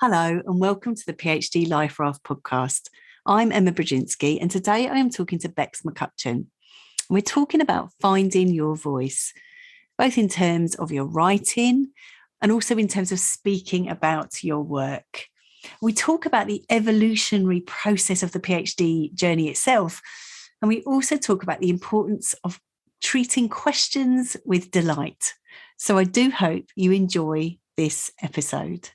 Hello and welcome to the PhD Life Raft podcast. I'm Emma Brzezinski and today I am talking to Becs McCutcheon. We're talking about finding your voice, both in terms of your writing and also in terms of speaking about your work. We talk about the evolutionary process of the PhD journey itself, and we also talk about the importance of treating questions with delight. So I do hope you enjoy this episode.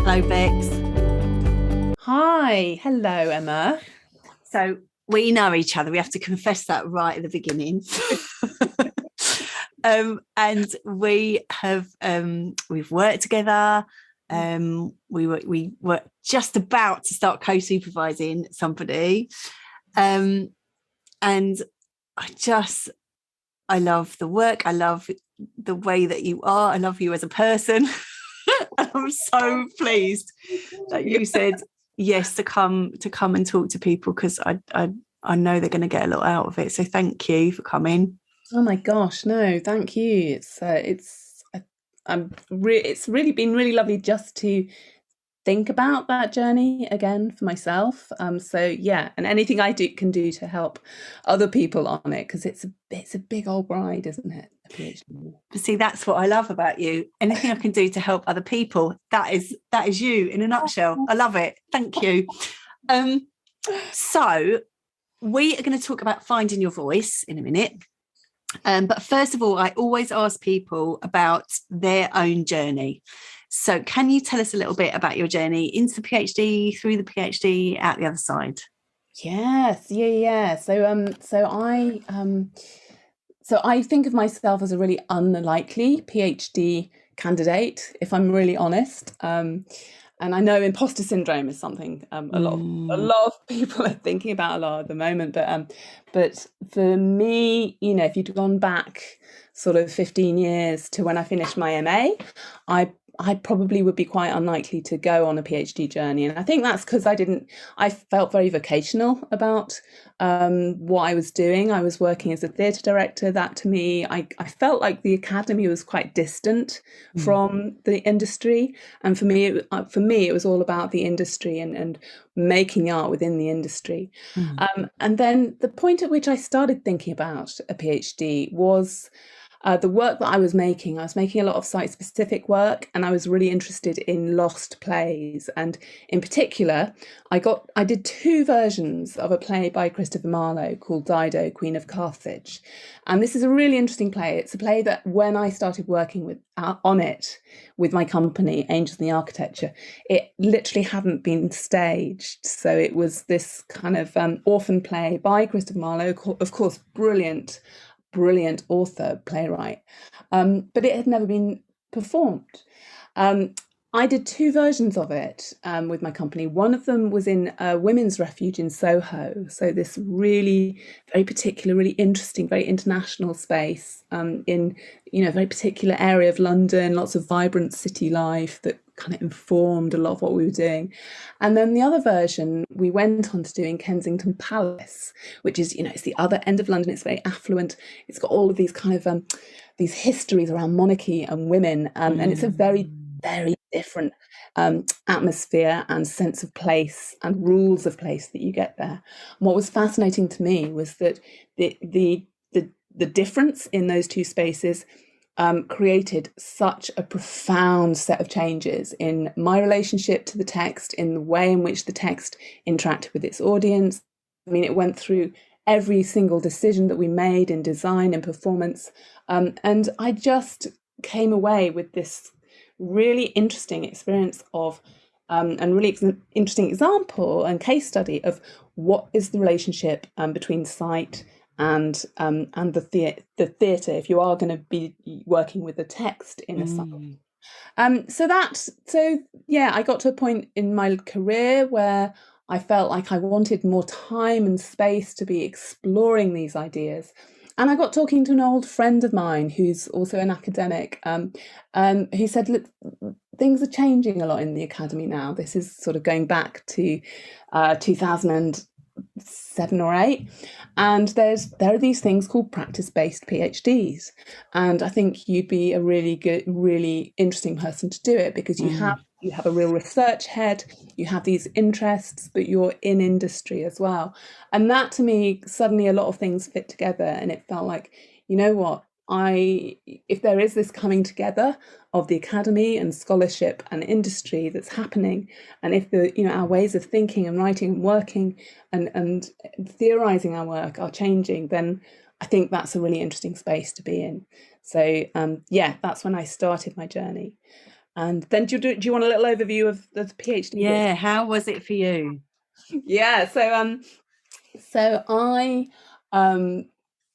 Hello, Becs. Hi. Hello, Emma. So we know each other. We have to confess that right at the beginning. And we have we've worked together. We were just about to start co-supervising somebody. And I love the work. I love the way that you are. I love you as a person. I'm so pleased that you said yes to come and talk to people, because I know they're going to get a lot out of it. So thank you for coming. Oh my gosh, no, thank you. It's really been really lovely just to think about that journey again for myself. So yeah, and anything I can do to help other people on it, because it's a big old ride, isn't it? A PhD. See, that's what I love about you. Anything I can do to help other people, that is you in a nutshell. I love it. Thank you. So we are going to talk about finding your voice in a minute. But first of all, I always ask people about their own journey. So can you tell us a little bit about your journey into the PhD, through the PhD, out the other side? Yes, yeah. So I think of myself as a really unlikely PhD candidate, if I'm really honest. And I know imposter syndrome is something a lot of people are thinking about a lot at the moment. But for me, if you'd gone back sort of 15 years to when I finished my MA, I probably would be quite unlikely to go on a PhD journey. And I think that's because I felt very vocational about what I was doing. I was working as a theatre director. That to me, I felt like the academy was quite distant from the industry. And for me, it was all about the industry and making art within the industry. And then the point at which I started thinking about a PhD was the work that I was making a lot of site-specific work, and I was really interested in lost plays. And in particular, I did two versions of a play by Christopher Marlowe called Dido, Queen of Carthage. And this is a really interesting play. It's a play that when I started working on it with my company, Angels in the Architecture, it literally hadn't been staged. So it was this kind of orphan play by Christopher Marlowe, of course, brilliant author, playwright, but it had never been performed. I did two versions of it with my company. One of them was in a women's refuge in Soho, so this really very particular, really interesting, very international space in a very particular area of London, lots of vibrant city life that kind of informed a lot of what we were doing. And then the other version we went on to do in Kensington Palace, which is, it's the other end of London. It's very affluent. It's got all of these kind of these histories around monarchy and women, and it's a very, very different atmosphere and sense of place and rules of place that you get there. And what was fascinating to me was that the difference in those two spaces created such a profound set of changes in my relationship to the text, in the way in which the text interacted with its audience. I mean, it went through every single decision that we made in design and performance. And I just came away with this really interesting experience of, and really interesting example and case study of what is the relationship between site and the theatre, if you are going to be working with the text in a site. So yeah, I got to a point in my career where I felt like I wanted more time and space to be exploring these ideas. And I got talking to an old friend of mine who's also an academic, who said, look, things are changing a lot in the academy now. This is sort of going back to 2007 or 8. And there are these things called practice-based PhDs. And I think you'd be a really good, really interesting person to do it, because you have a real research head, you have these interests, but you're in industry as well. And that, to me, suddenly a lot of things fit together, and it felt like, you know what, if there is this coming together of the academy and scholarship and industry that's happening, and if our ways of thinking and writing and working and theorizing our work are changing, then I think that's a really interesting space to be in. So yeah, that's when I started my journey. And then do you want a little overview of the PhD? Yeah, how was it for you? Yeah, so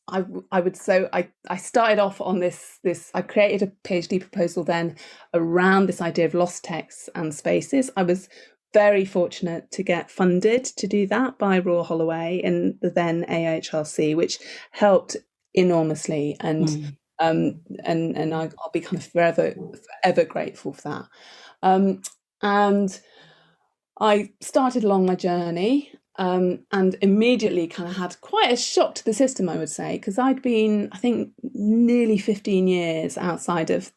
I started off on this I created a PhD proposal then around this idea of lost texts and spaces. I was very fortunate to get funded to do that by Royal Holloway and the then AHRC, which helped enormously, and I'll be kind of forever grateful for that. And I started along my journey, and immediately kind of had quite a shock to the system, I would say, because I'd been, I think, nearly 15 years outside of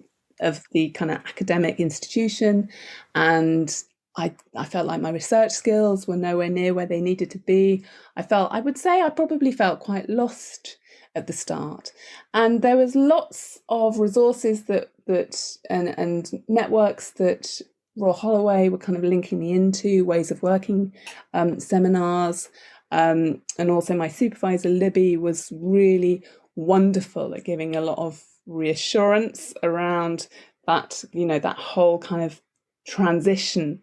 the kind of academic institution, and I felt like my research skills were nowhere near where they needed to be. I would say I probably felt quite lost at the start, and there was lots of resources and networks that Royal Holloway were kind of linking me into, ways of working, seminars, and also my supervisor Libby was really wonderful at giving a lot of reassurance around that, that whole kind of transition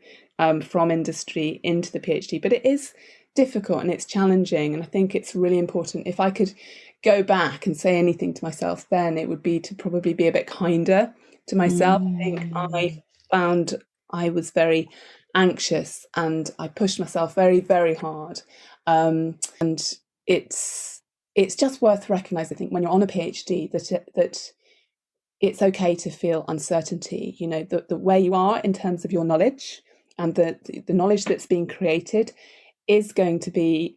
from industry into the PhD. But it is difficult and it's challenging, and I think it's really important. If I could go back and say anything to myself then, it would be to probably be a bit kinder to myself. I think I found I was very anxious and I pushed myself very, very hard. And it's just worth recognizing, I think, when you're on a PhD, that it's okay to feel uncertainty, the where you are in terms of your knowledge, and the knowledge that's being created is going to be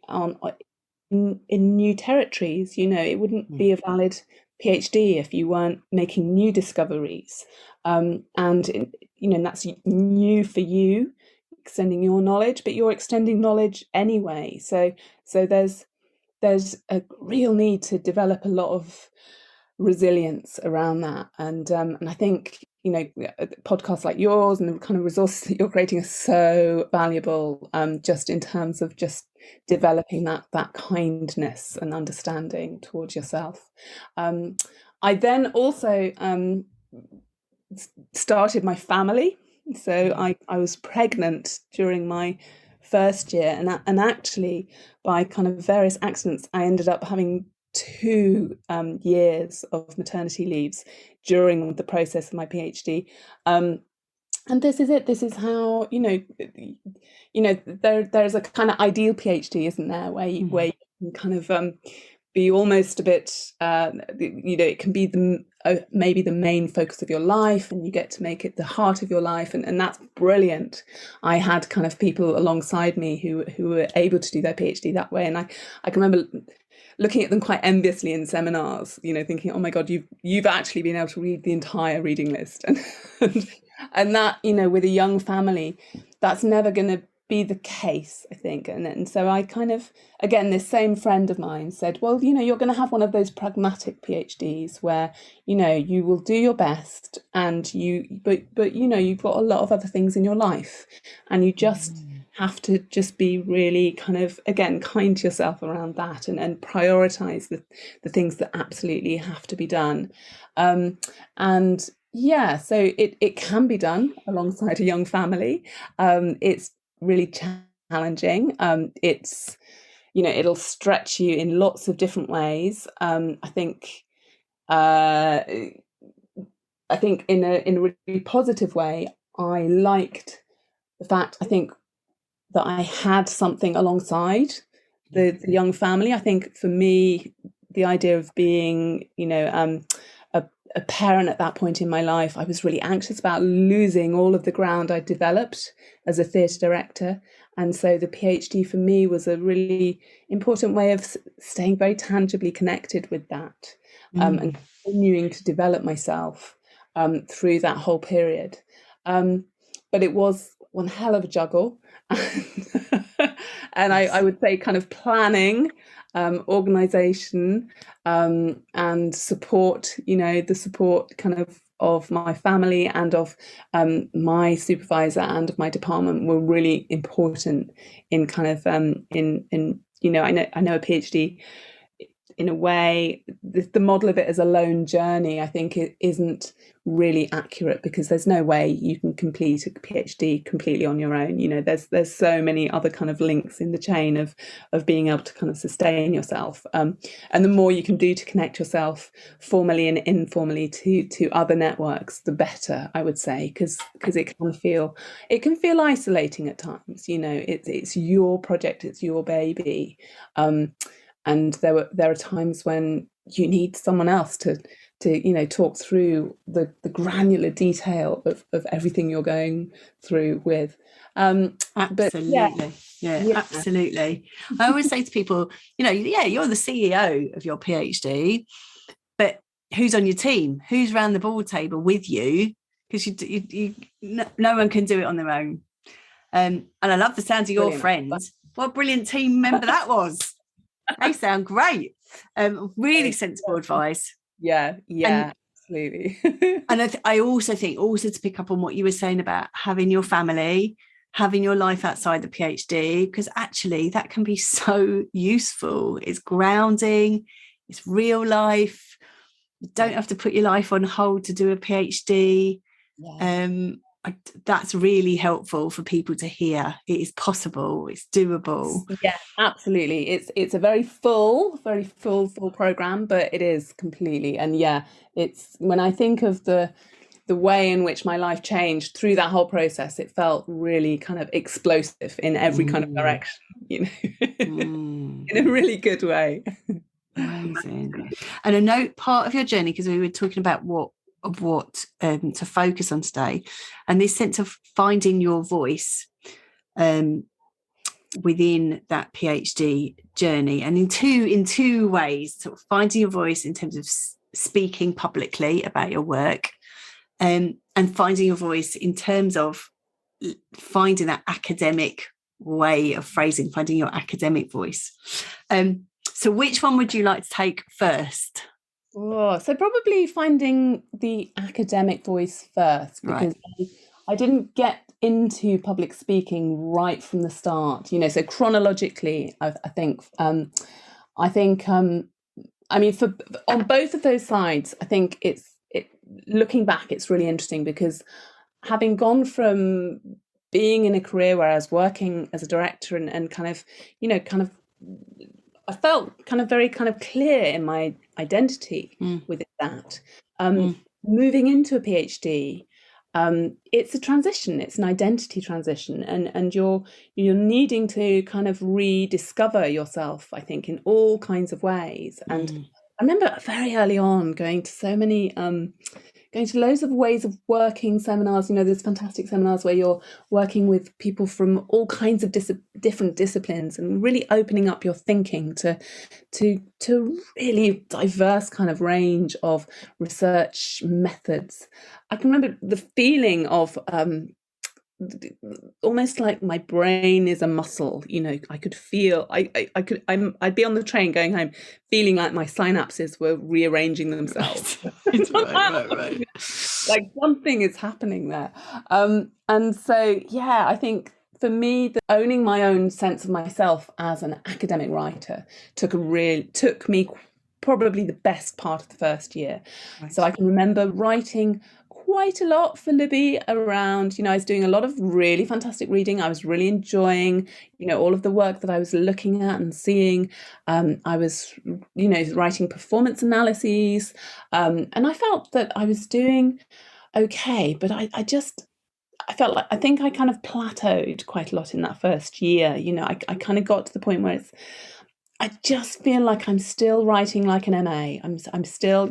in new territories. It wouldn't be a valid PhD if you weren't making new discoveries, and that's new for you, extending your knowledge, but you're extending knowledge anyway. So there's a real need to develop a lot of resilience around that, and I think podcasts like yours and the kind of resources that you're creating are so valuable, just in terms of just developing that kindness and understanding towards yourself. I then also started my family. So I was pregnant during my first year, and actually by kind of various accidents I ended up having 2 years of maternity leaves during the process of my PhD. And this is it. This is how, there's a kind of ideal PhD, isn't there, where you can kind of be almost a bit, it can be maybe the main focus of your life, and you get to make it the heart of your life, and that's brilliant. I had kind of people alongside me who were able to do their PhD that way, and I can remember looking at them quite enviously in seminars, thinking, oh my God, you've actually been able to read the entire reading list. And that, with a young family, that's never going to be the case, I think. And so I kind of, again, this same friend of mine said, well, you're going to have one of those pragmatic PhDs where, you will do your best, and but you've got a lot of other things in your life, and you just have to just be really kind of, again, kind to yourself around that, and prioritize the things that absolutely have to be done. And yeah, so it can be done alongside a young family. It's really challenging. It's, it'll stretch you in lots of different ways. I think I think in a really positive way, I liked the fact, I think, that I had something alongside the young family. I think for me, the idea of being, a parent at that point in my life, I was really anxious about losing all of the ground I developed as a theatre director. And so the PhD for me was a really important way of staying very tangibly connected with that, and continuing to develop myself through that whole period. But it was one hell of a juggle. And I would say kind of planning, organization, and support, the support kind of my family and of my supervisor and of my department were really important in kind of I know a PhD, in a way, the model of it as a lone journey, I think it isn't really accurate, because there's no way you can complete a PhD completely on your own. There's so many other kind of links in the chain of being able to kind of sustain yourself. And the more you can do to connect yourself formally and informally to other networks, the better, I would say, because it can feel isolating at times. It's your project, it's your baby. And there are times when you need someone else to talk through the granular detail of everything you're going through with. Absolutely. Yeah, absolutely. I always say to people, you're the CEO of your PhD, but who's on your team? Who's around the board table with you? Because no one can do it on their own. And I love the sound of your friends. What a brilliant team member that was. They sound great. Really sensible advice. Yeah, absolutely. And I also think, to pick up on what you were saying about having your family, having your life outside the PhD, because actually that can be so useful. It's grounding, it's real life. You don't have to put your life on hold to do a PhD. That's really helpful for people to hear. It is possible, it's doable. Yeah, absolutely. It's a very full program, but it is completely. And it's when I think of the way in which my life changed through that whole process, it felt really kind of explosive in every kind of direction, in a really good way. Amazing. And I know part of your journey, because we were talking about what to focus on today, and this sense of finding your voice within that PhD journey, and in two ways, sort of finding your voice in terms of speaking publicly about your work, and finding your voice in terms of finding that academic way of phrasing, finding your academic voice. So which one would you like to take first? Oh, so probably finding the academic voice first, because I didn't get into public speaking right from the start. So chronologically, I think on both of those sides, I think looking back, it's really interesting, because having gone from being in a career where I was working as a director and kind of I felt kind of very kind of clear in my identity within that. Moving into a PhD, it's a transition. It's an identity transition, and you're needing to kind of rediscover yourself, I think, in all kinds of ways. And I remember very early on going to loads of ways of working seminars. There's fantastic seminars where you're working with people from all kinds of different disciplines, and really opening up your thinking to really diverse kind of range of research methods. I can remember the feeling of almost like my brain is a muscle. I could feel I'd be on the train going home feeling like my synapses were rearranging themselves. Right. Like something is happening there. And so I think for me, owning my own sense of myself as an academic writer took me probably the best part of the first year. Right. So I can remember writing quite a lot for Libby around, I was doing a lot of really fantastic reading. I was really enjoying, all of the work that I was looking at and seeing. I was, writing performance analyses, and I felt that I was doing okay, but I felt like, I think I kind of plateaued quite a lot in that first year. I kind of got to the point where I just feel like I'm still writing like an MA. I'm still,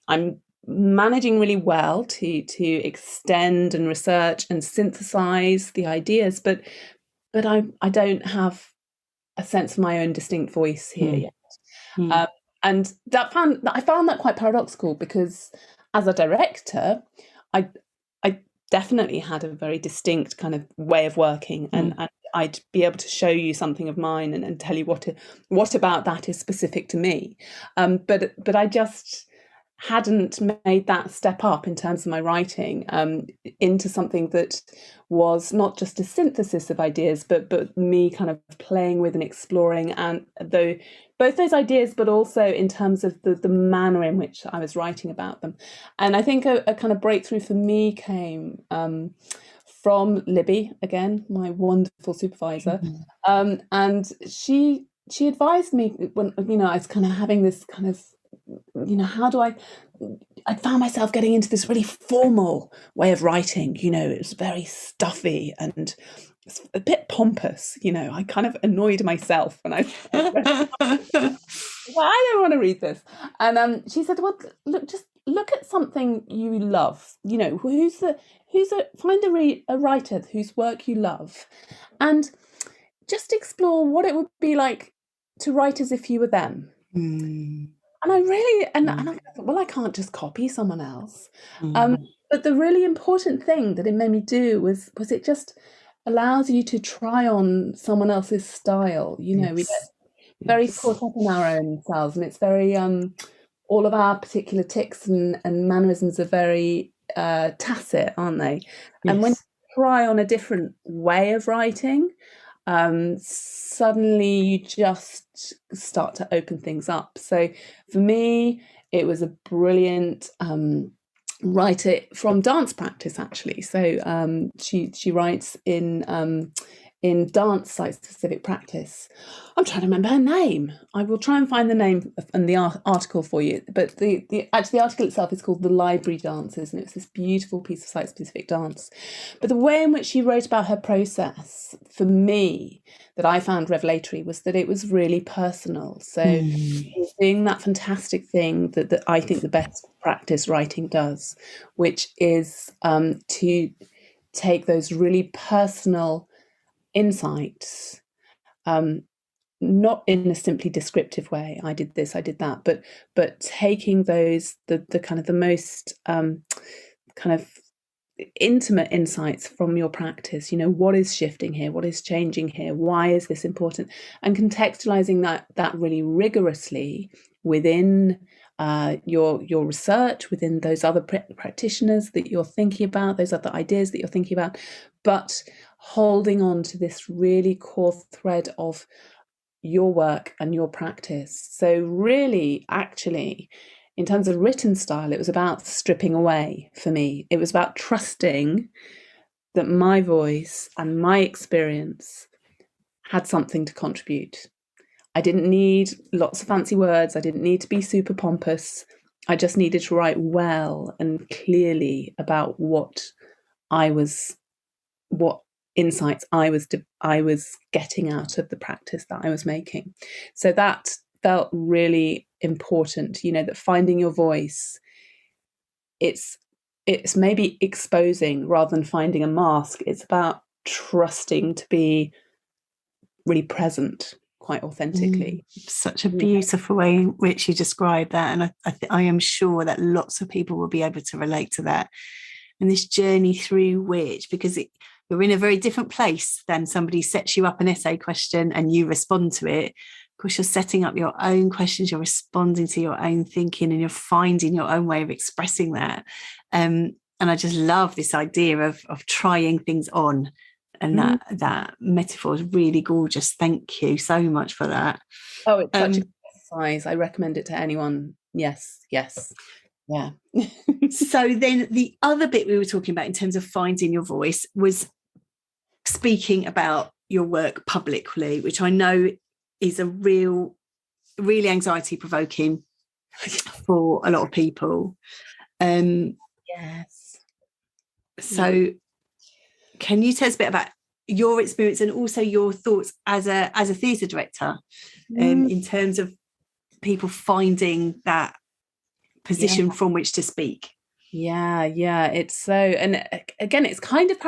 I'm managing really well to extend and research and synthesize the ideas, but I don't have a sense of my own distinct voice here yet. And I found that quite paradoxical, because as a director, I definitely had a very distinct kind of way of working, and I'd be able to show you something of mine and tell you what about that is specific to me. But I just hadn't made that step up in terms of my writing into something that was not just a synthesis of ideas, but me kind of playing with and exploring, and both those ideas, but also in terms of the manner in which I was writing about them. And I think a kind of breakthrough for me came from Libby, again, my wonderful supervisor. And she advised me when, I was kind of having this kind of, how do I found myself getting into this really formal way of writing. It was very stuffy and a bit pompous. I kind of annoyed myself when I well, I don't want to read this. And she said, well, look at something you love. Find a writer whose work you love, and just explore what it would be like to write as if you were them. And I really, and I thought, well, I can't just copy someone else. But the really important thing that it made me do was it just allows you to try on someone else's style. We get very caught up in our own selves, and it's very, all of our particular tics and mannerisms are very tacit, aren't they? And when you try on a different way of writing, suddenly you just start to open things up. So for me, it was a brilliant writer from dance practice, actually. So she writes in dance site-specific practice. I'm trying to remember her name. I will try and find the name and the article for you. But the article itself is called The Library Dances, and it's this beautiful piece of site-specific dance. But the way in which she wrote about her process, for me, that I found revelatory, was that it was really personal. So doing that fantastic thing that I think the best practice writing does, which is to take those really personal insights, not in a simply descriptive way, I did this, I did that, but taking those the kind of the most kind of intimate insights from your practice. What is shifting here, what is changing here, why is this important, and contextualizing that really rigorously within your research, within those other practitioners that you're thinking about, those other ideas that you're thinking about, but holding on to this really core thread of your work and your practice. So really, actually, in terms of written style, it was about stripping away for me. It was about trusting that my voice and my experience had something to contribute. I didn't need lots of fancy words. I didn't need to be super pompous. I just needed to write well and clearly about what insights I was getting out of the practice that I was making. So that felt really important, that finding your voice, it's maybe exposing rather than finding a mask. It's about trusting to be really present quite authentically. Such a beautiful way in which you describe that, and I am sure that lots of people will be able to relate to that, and this journey through which, because you're in a very different place than somebody sets you up an essay question and you respond to it. Of course, you're setting up your own questions, you're responding to your own thinking, and you're finding your own way of expressing that. And I just love this idea of trying things on. And that metaphor is really gorgeous. Thank you so much for that. Oh, it's such a good exercise. I recommend it to anyone. Yes. Yeah. So then the other bit we were talking about in terms of finding your voice was speaking about your work publicly, which I know is a really anxiety provoking for a lot of people. Yes. So can you tell us a bit about your experience and also your thoughts as a theatre director, in terms of people finding that position from which to speak? Yeah, it's so, and again, it's kind of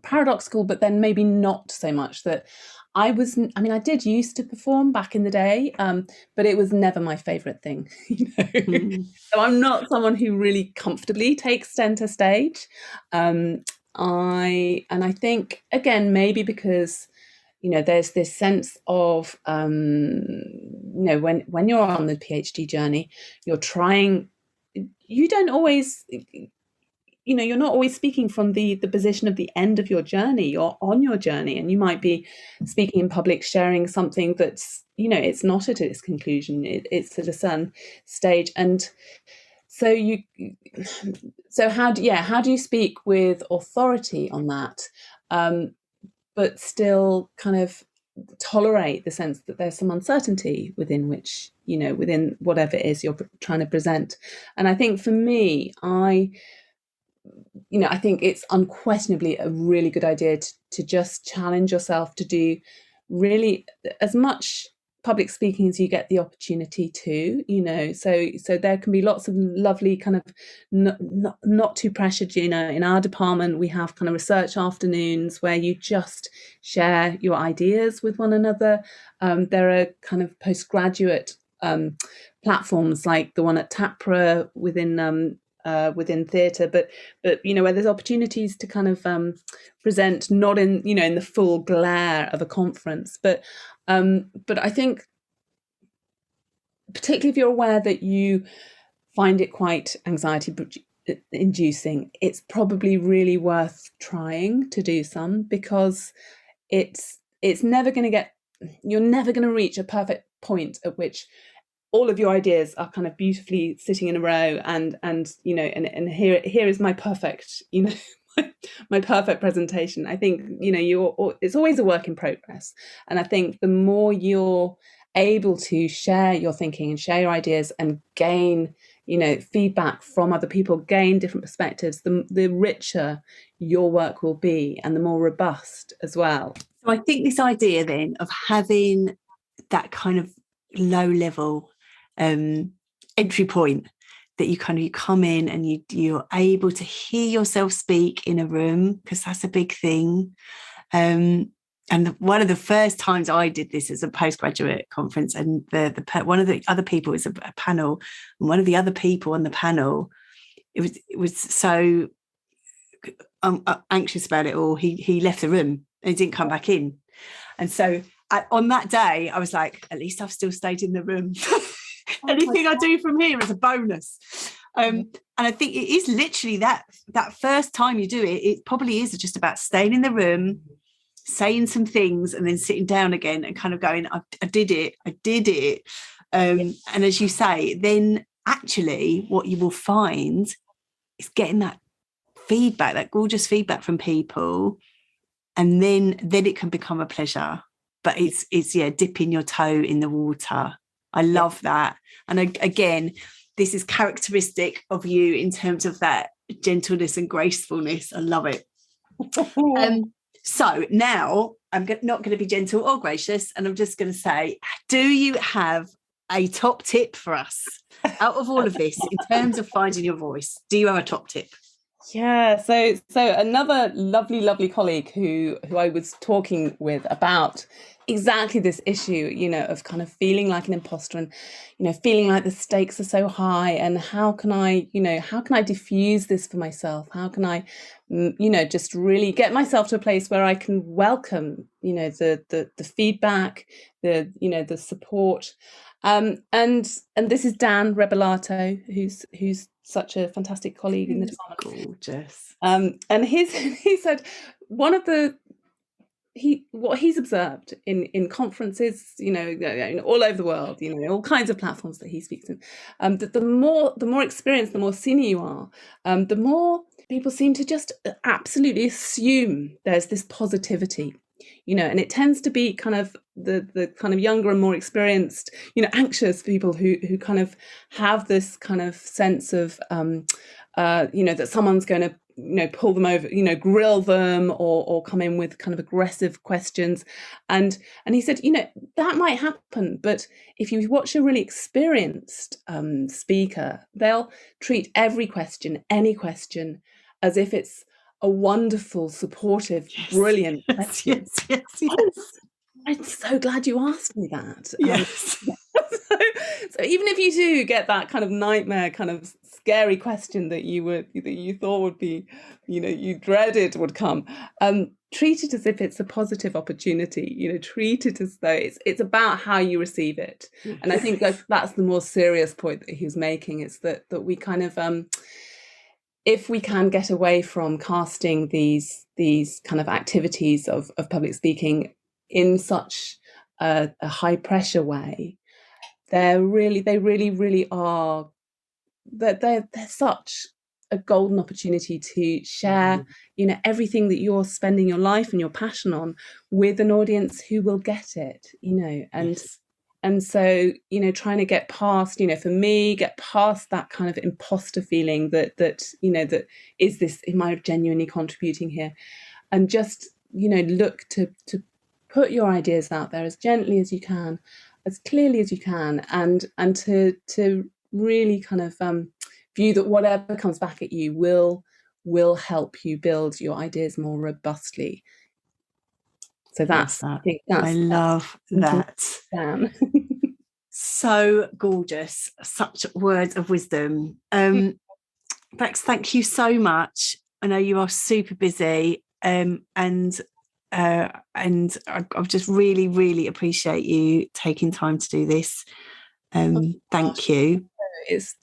paradoxical, but then maybe not so much. That I did used to perform back in the day, but it was never my favorite thing. So I'm not someone who really comfortably takes center stage. I think, again, maybe because there's this sense of when you're on the PhD journey, you're trying, you don't always, you're not always speaking from the position of the end of your journey. You're on your journey, and you might be speaking in public, sharing something that's, it's not at its conclusion, it's at a certain stage. And so how do you speak with authority on that, but still kind of tolerate the sense that there's some uncertainty within which, within whatever it is you're trying to present. And I think for me, I think it's unquestionably a really good idea to just challenge yourself to do really as much public speaking as you get the opportunity to, so there can be lots of lovely kind of not too pressured, in our department we have kind of research afternoons where you just share your ideas with one another. There are kind of postgraduate platforms like the one at TAPRA within theatre, but where there's opportunities to kind of present, not in in the full glare of a conference, but I think, particularly if you're aware that you find it quite anxiety inducing, it's probably really worth trying to do some, because it's never going to you're never going to reach a perfect point at which all of your ideas are kind of beautifully sitting in a row, and here is my perfect, my perfect presentation. I think it's always a work in progress, and I think the more you're able to share your thinking and share your ideas and gain feedback from other people, gain different perspectives, the richer your work will be, and the more robust as well. So I think this idea then of having that kind of low level entry point, that you come in and you're able to hear yourself speak in a room, because that's a big thing. And one of the first times I did this as a postgraduate conference, and one of the other people was a panel, and one of the other people on the panel, it was so anxious about it all, he left the room and he didn't come back in. And so on that day I was like, at least I've still stayed in the room. Anything I do from here is a bonus. And I think it is literally that first time you do it, it probably is just about staying in the room, saying some things, and then sitting down again and kind of going, I did it. And as you say, then actually what you will find is getting that feedback, that gorgeous feedback from people, and then it can become a pleasure. But it's dipping your toe in the water. I love that. And again, this is characteristic of you in terms of that gentleness and gracefulness. I love it. So now I'm not going to be gentle or gracious, and I'm just going to say, do you have a top tip for us out of all of this in terms of finding your voice? Do you have a top tip? Yeah, so another lovely colleague who I was talking with about exactly this issue, of kind of feeling like an imposter, and feeling like the stakes are so high, and how can I diffuse this for myself? How can I just really get myself to a place where I can welcome the feedback, the support, and this is Dan Rebellato, who's such a fantastic colleague in the department. Gorgeous. And he said what he's observed in conferences, all over the world, all kinds of platforms that he speaks in, that the more experienced, the more senior you are, the more people seem to just absolutely assume there's this positivity, and it tends to be kind of the kind of younger and more experienced, anxious people who kind of have this kind of sense of that someone's going to pull them over, grill them, or come in with kind of aggressive questions. And he said, that might happen, but if you watch a really experienced speaker, they'll treat every question, any question, as if it's a wonderful, supportive, brilliant question. Yes. I'm so glad you asked me that. Yes. So even if you do get that kind of nightmare, kind of scary question that you thought would be, you dreaded would come, treat it as if it's a positive opportunity. Treat it as though it's about how you receive it. And I think that's the more serious point that he was making, is that we kind of if we can get away from casting these kind of activities of public speaking in such a high pressure way, they really are, that they're such a golden opportunity to share everything that you're spending your life and your passion on with an audience who will get it, and so trying to get past, for me, get past that kind of imposter feeling that is this, am I genuinely contributing here, and just look to put your ideas out there as gently as you can, as clearly as you can, and to really kind of view that whatever comes back at you will help you build your ideas more robustly. So I love that. So gorgeous, such words of wisdom. Becs, thank you so much. I know you are super busy, and I just really, really appreciate you taking time to do this. Thank you. It's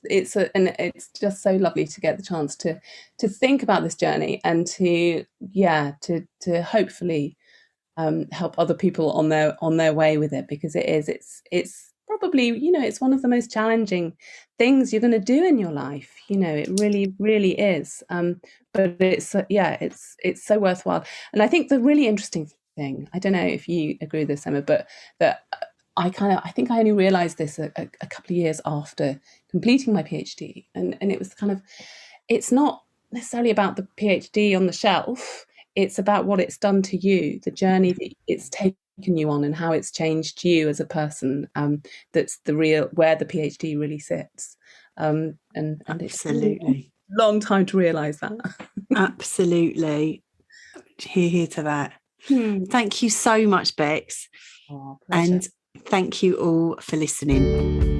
just so lovely to get the chance to think about this journey, and to hopefully help other people on their way with it, because it's probably it's one of the most challenging things you're going to do in your life. It really, really is. But it's so worthwhile. And I think the really interesting thing, I don't know if you agree with this, Emma, but that I think I only realized this a couple of years after completing my PhD, and it was kind of, it's not necessarily about the PhD on the shelf. It's about what it's done to you, the journey that it's taken you on, and how it's changed you as a person. That's where the PhD really sits. And absolutely, it's a long time to realise that. Absolutely, hear to that. Thank you so much, Becs, and thank you all for listening.